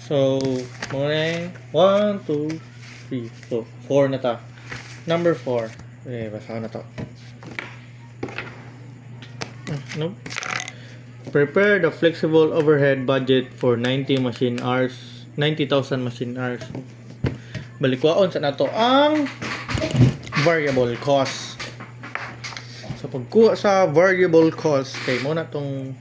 So, mga 1, 2, 3. So, 4 na ta. Number 4. Okay, basa na to. Nope. Prepare the flexible overhead budget for 90 machine hours. 90,000 machine hours. Balikwaon sa nato ang variable cost. So, pagkuha sa variable cost, kay mo na tong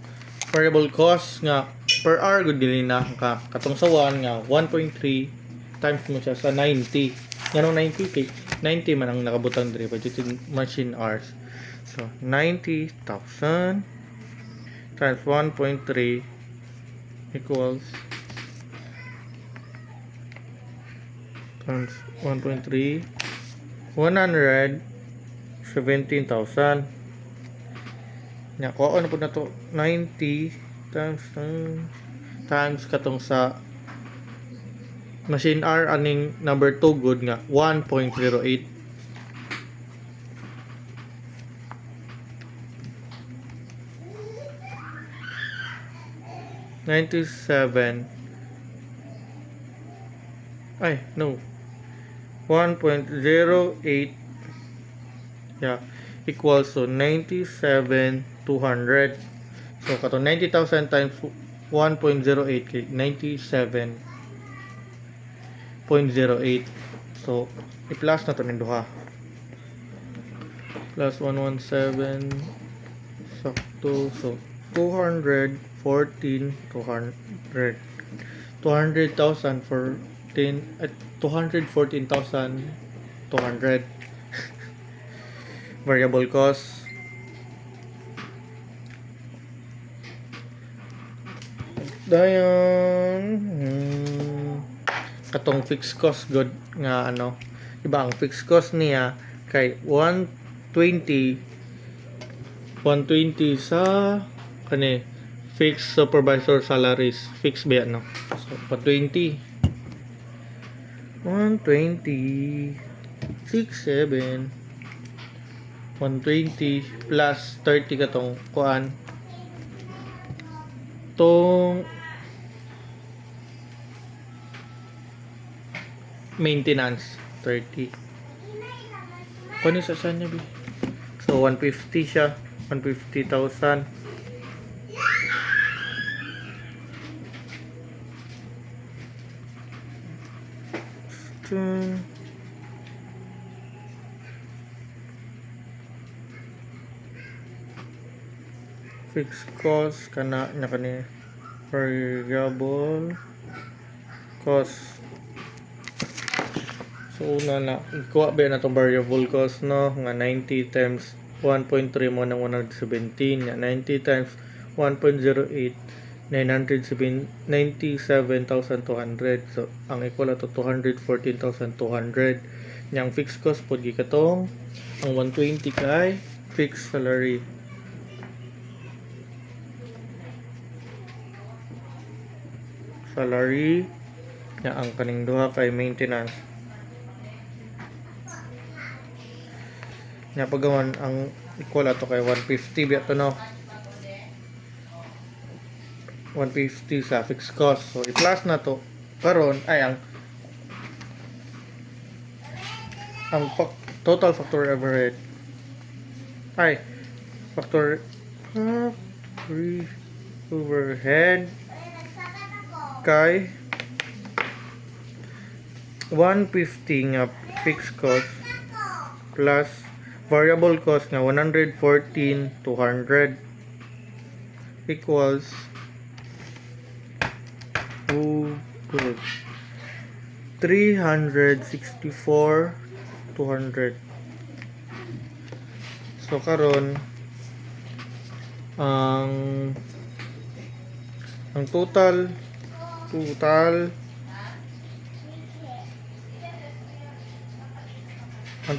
variable cost nga per hour good dili na ka katong sa 1 nga 1.3 times mo siya sa 90 ganong 90 kay 90 man ang nakabutang diri budgeted machine hours, so 90,000 times 1.3 equals times 1.3 117,000 nya ko ano po na to 90 times katong sa machine hour aning number 2 good nga 1.08 97 ay no 1.08 yeah equals to 97,200. So kato 90,000 times 1.08 kay 97.08. So i-plus na to ning duha. Plus 117 sakto, so 214,200 200,000 for 10 at 214,200 variable cost. Dayon katong fixed cost good nga ano iba ang fixed cost niya kay 120 sa kani fixed supervisor salaries fixed ba no, so 120 67 120 plus 30 katong kuan tong maintenance 30 kung isa sa niya so 150 siya 150,000 fixed cost kana na kani variable cost. So una na ikuha ba na tong variable cost no nga 90 times 1.3 mo ng 117 nga 90 times 1.08 97,200. So ang equal to 214,200 yang fixed cost pod gikatong ang 120 kay fixed salary. Salary na ang kaning duha kay maintenance nya pagawan ang equal ato kay 150 biya to no 150 sa fixed cost, so i-plus na to karon ay ang total factory overhead ay factory overhead kay 150 nga fixed cost plus variable cost nga 114,200 equals 364,200. So karon ang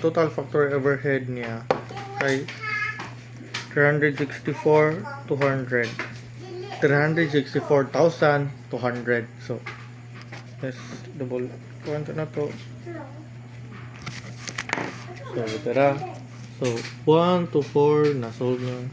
total factory overhead niya kay 364,200. So let's double count na to. So tara, so 1 to 4 na solve na.